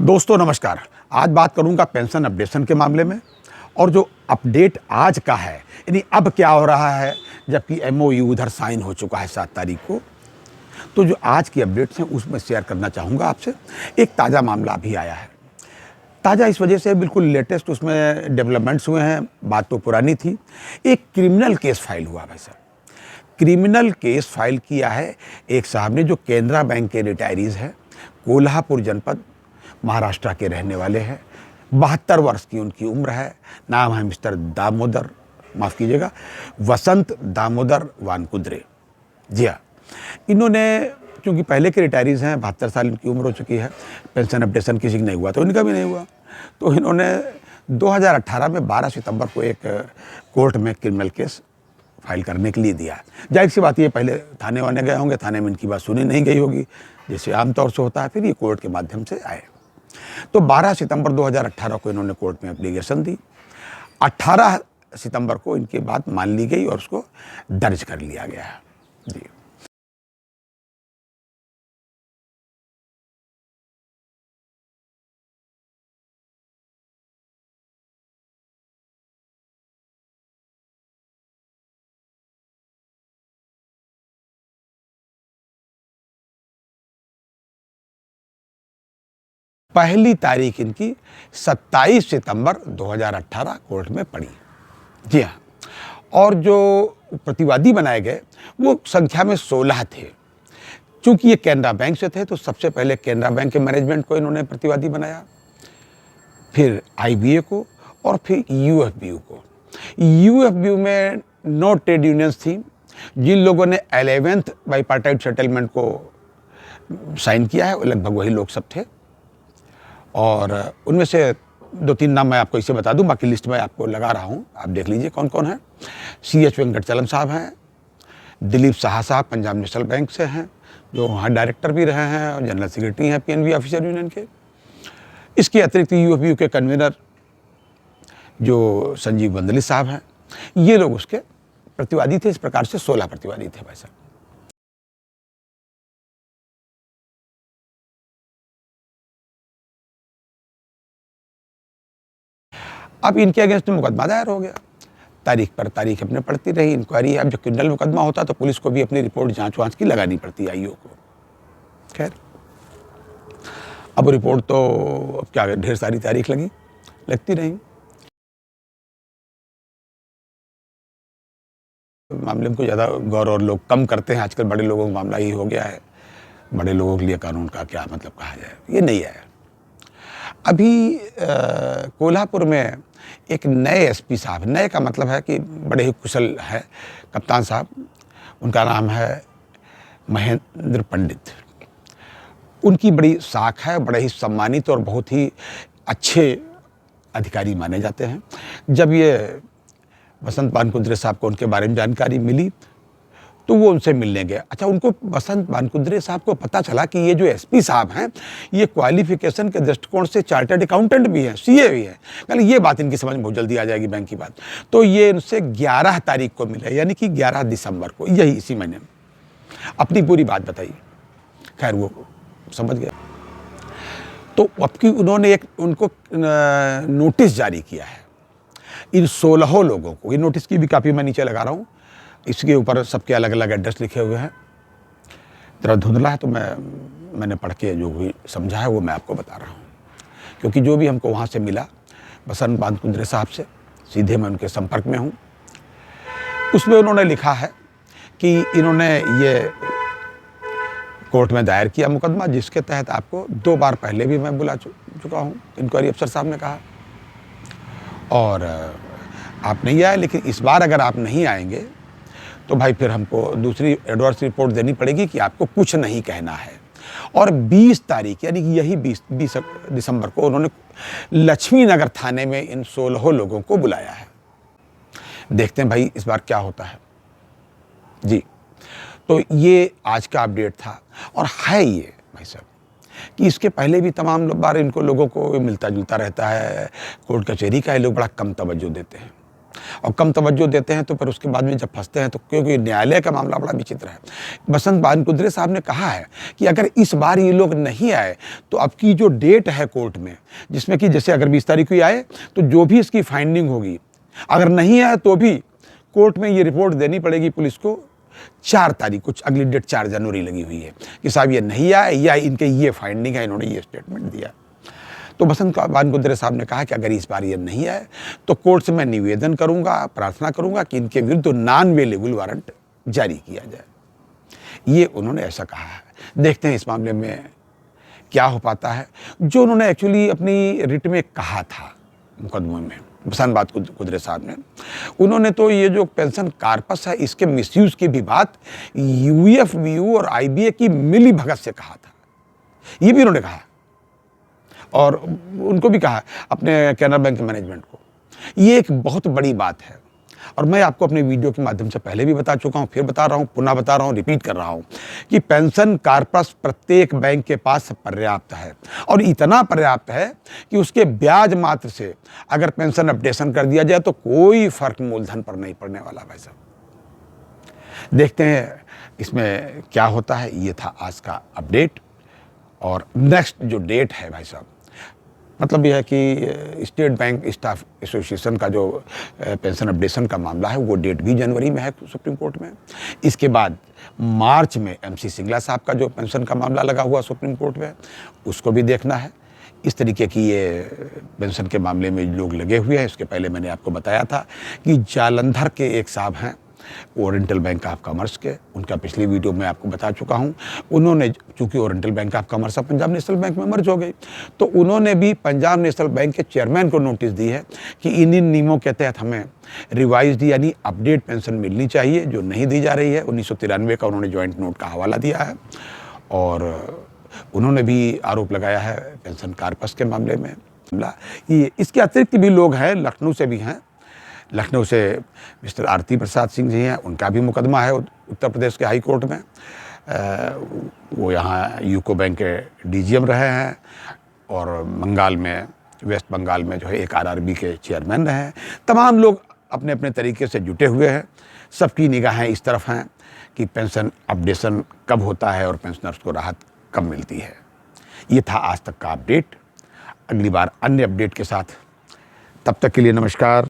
दोस्तों नमस्कार। आज बात करूंगा पेंशन अपडेशन के मामले में और जो अपडेट आज का है यानी अब क्या हो रहा है, जबकि एमओयू उधर साइन हो चुका है 7 तारीख को। तो जो आज की अपडेट्स हैं उसमें शेयर करना चाहूँगा आपसे। एक ताज़ा मामला अभी आया है, ताज़ा इस वजह से बिल्कुल लेटेस्ट उसमें डेवलपमेंट्स हुए हैं। बात तो पुरानी थी। एक क्रिमिनल केस फाइल हुआ भाई साहब, क्रिमिनल केस फाइल किया है एक साहब ने जो केनरा बैंक के रिटायरीज़ हैं, कोल्हापुर जनपद महाराष्ट्र के रहने वाले हैं। 72 वर्ष की उनकी उम्र है। नाम है मिस्टर दामोदर, माफ़ कीजिएगा, वसंत दामोदर वानकुद्रे। जी हाँ, इन्होंने क्योंकि पहले के रिटायरीज़ हैं, 72 साल इनकी उम्र हो चुकी है, पेंशन अपडेशन किसी का नहीं हुआ तो इनका भी नहीं हुआ। तो इन्होंने 2018 में 12 सितंबर को एक कोर्ट में क्रिमिनल केस फाइल करने के लिए दिया। जाहिर सी बात, ये पहले थाने वाने गए होंगे, थाने में इनकी बात सुनी नहीं गई होगी जैसे आमतौर से होता है, फिर ये कोर्ट के माध्यम से आए। तो 12 सितंबर 2018 को इन्होंने कोर्ट में एप्लीकेशन दी। 18 सितंबर को इनकी बात मान ली गई और उसको दर्ज कर लिया गया है। जी, पहली तारीख इनकी 27 सितंबर 2018 कोर्ट में पड़ी। जी हाँ, और जो प्रतिवादी बनाए गए वो संख्या में 16 थे। चूंकि ये केनरा बैंक से थे तो सबसे पहले केनरा बैंक के मैनेजमेंट को इन्होंने प्रतिवादी बनाया, फिर आईबीए को और फिर यूएफबीयू को। यूएफबीयू में 9 ट्रेड यूनियंस थी जिन लोगों ने 11th बाईपार्टाइट सेटलमेंट को साइन किया है, लगभग वही लोग सब थे। और उनमें से 2-3 नाम मैं आपको इसे बता दूं, बाकी लिस्ट में आपको लगा रहा हूं, आप देख लीजिए कौन कौन है। CH वेंकटचलम साहब हैं, दिलीप साहा साहब पंजाब नेशनल बैंक से हैं, जो वहाँ डायरेक्टर भी रहे हैं और जनरल सेक्रेटरी हैं पीएनबी ऑफिसर यूनियन के। इसके अतिरिक्त यूएफबीयू के कन्वीनर जो संजीव बंदली साहब हैं, ये लोग उसके प्रतिवादी थे। इस प्रकार से 16 प्रतिवादी थे भाई साहब। अब इनके अगेंस्ट मुकदमा दायर हो गया, तारीख पर तारीख अपने पड़ती रही इंक्वायरी। अब जब क्रिमिनल मुकदमा होता तो पुलिस को भी अपनी रिपोर्ट जांच वाँच की लगानी पड़ती है आईओ को। खैर, अब रिपोर्ट तो अब क्या, ढेर सारी तारीख लगती रही। मामले को ज़्यादा गौर और लोग कम करते हैं आजकल। बड़े लोगों का मामला ही हो गया है, बड़े लोगों के लिए कानून का क्या मतलब कहा जाए, ये नहीं है। अभी कोल्हापुर में एक नए एसपी साहब, नए का मतलब है कि बड़े ही कुशल है कप्तान साहब, उनका नाम है महेंद्र पंडित। उनकी बड़ी साख है, बड़े ही सम्मानित और बहुत ही अच्छे अधिकारी माने जाते हैं। जब ये वसंत वानकुद्रे साहब को उनके बारे में जानकारी मिली तो वो उनसे मिलने गए। अच्छा, उनको वसंत वानकुद्रे साहब को पता चला कि ये जो एसपी साहब हैं ये क्वालिफिकेशन के दृष्टिकोण से चार्टर्ड अकाउंटेंट भी हैं, सीए भी हैं। कहले ये बात इनकी समझ में बहुत जल्दी आ जाएगी, बैंक की बात। तो ये इनसे 11 तारीख को मिले, यानी कि 11 दिसंबर को, यही इसी महीने में अपनी पूरी बात बताई। खैर वो समझ गया। तो अब की उन्होंने एक उनको नोटिस जारी किया है इन 16 लोगों को। ये नोटिस की भी कापी मैं नीचे लगा रहा हूँ, इसके ऊपर सबके अलग अलग एड्रेस लिखे हुए हैं। थोड़ा धुंधला है तो मैंने पढ़ के जो भी समझा है वो मैं आपको बता रहा हूँ, क्योंकि जो भी हमको वहाँ से मिला वसंत वानकुद्रे साहब से, सीधे मैं उनके संपर्क में हूँ। उसमें उन्होंने लिखा है कि इन्होंने ये कोर्ट में दायर किया मुकदमा, जिसके तहत आपको 2 बार पहले भी मैं बुला चुका हूँ, इंक्वायरी अफसर साहब ने कहा, और आप नहीं आए। लेकिन इस बार अगर आप नहीं आएंगे तो भाई फिर हमको दूसरी एडवर्स रिपोर्ट देनी पड़ेगी कि आपको कुछ नहीं कहना है। और 20 तारीख यानी कि यही 20 दिसंबर को उन्होंने लक्ष्मी नगर थाने में इन 16 लोगों को बुलाया है। देखते हैं भाई इस बार क्या होता है। जी, तो ये आज का अपडेट था। और है ये भाई साहब कि इसके पहले भी तमाम बार इनको लोगों को मिलता जुलता रहता है। कोर्ट कचहरी का ये लोग बड़ा कम तवज्जो देते हैं। और कम तवज्जो देते हैं तो फिर उसके बाद में जब फंसते हैं तो, क्योंकि न्यायालय का मामला बड़ा विचित्र है। बसंत बानकुद्रे साहब ने कहा है कि अगर इस बार ये लोग नहीं आए तो अब की जो डेट है कोर्ट में, जिसमें कि जैसे अगर 20 तारीख को ही आए तो जो भी इसकी फाइंडिंग होगी, अगर नहीं आए तो भी कोर्ट में ये रिपोर्ट देनी पड़ेगी पुलिस को 4 तारीख को, अगली डेट 4 जनवरी लगी हुई है कि साहब ये नहीं आए या इनके ये फाइंडिंग है, इन्होंने ये स्टेटमेंट दिया। तो बसंत बानकुद्रे साहब ने कहा कि अगर इस बार ये नहीं आए तो कोर्ट से मैं निवेदन करूंगा, प्रार्थना करूंगा कि इनके विरुद्ध नॉन अवेलेबल वारंट जारी किया जाए। ये उन्होंने ऐसा कहा है। देखते हैं इस मामले में क्या हो पाता है। जो उन्होंने एक्चुअली अपनी रिट में कहा था मुकदमे में, बसंत बानकुद्रे साहब ने, उन्होंने तो ये जो पेंशन कार्पस है इसके मिसयूज की भी बात यूएफबीयू और आईबीए की मिली भगत से कहा था, ये भी उन्होंने कहा। और उनको भी कहा अपने कैनरा बैंक के मैनेजमेंट को। ये एक बहुत बड़ी बात है और मैं आपको अपने वीडियो के माध्यम से पहले भी बता चुका हूँ, फिर बता रहा हूँ, पुनः बता रहा हूँ, रिपीट कर रहा हूँ कि पेंशन कार्पस प्रत्येक बैंक के पास पर्याप्त है और इतना पर्याप्त है कि उसके ब्याज मात्र से अगर पेंशन अपडेशन कर दिया जाए तो कोई फर्क मूलधन पर नहीं पड़ने वाला। भाई साहब देखते हैं इसमें क्या होता है। ये था आज का अपडेट और नेक्स्ट जो डेट है भाई साहब, मतलब यह है कि स्टेट बैंक स्टाफ एसोसिएशन का जो पेंशन अपडेशन का मामला है वो डेट भी जनवरी में है सुप्रीम कोर्ट में। इसके बाद मार्च में MC सिंगला साहब का जो पेंशन का मामला लगा हुआ सुप्रीम कोर्ट में, उसको भी देखना है। इस तरीके की ये पेंशन के मामले में लोग लगे हुए हैं। इसके पहले मैंने आपको बताया था कि जालंधर के एक साहब हैं ओरिएंटल बैंक ऑफ कॉमर्स के, उनका पिछली वीडियो में आपको बता चुका हूं। उन्होंने, चूंकि ओरिएंटल बैंक ऑफ कॉमर्स अब पंजाब नेशनल बैंक में मर्ज हो गई, तो उन्होंने भी पंजाब नेशनल बैंक के चेयरमैन को नोटिस दी है कि इन नियमों के तहत हमें रिवाइज्ड यानी अपडेट पेंशन मिलनी चाहिए, जो नहीं दी जा रही है। 1993 का उन्होंने ज्वाइंट नोट का हवाला दिया है और उन्होंने भी आरोप लगाया है पेंशन कार्पस के मामले में। ये इसके अतिरिक्त भी लोग हैं, लखनऊ से भी हैं। लखनऊ से मिस्टर आरती प्रसाद सिंह जी हैं, उनका भी मुकदमा है उत्तर प्रदेश के हाई कोर्ट में। वो यहाँ यूको बैंक के DGM रहे हैं और बंगाल में, वेस्ट बंगाल में जो है एक RRB के चेयरमैन रहे हैं। तमाम लोग अपने अपने तरीके से जुटे हुए हैं। सबकी निगाहें इस तरफ हैं कि पेंशन अपडेशन कब होता है और पेंशनर्स को राहत कब मिलती है। ये था आज तक का अपडेट। अगली बार अन्य अपडेट के साथ, तब तक के लिए नमस्कार।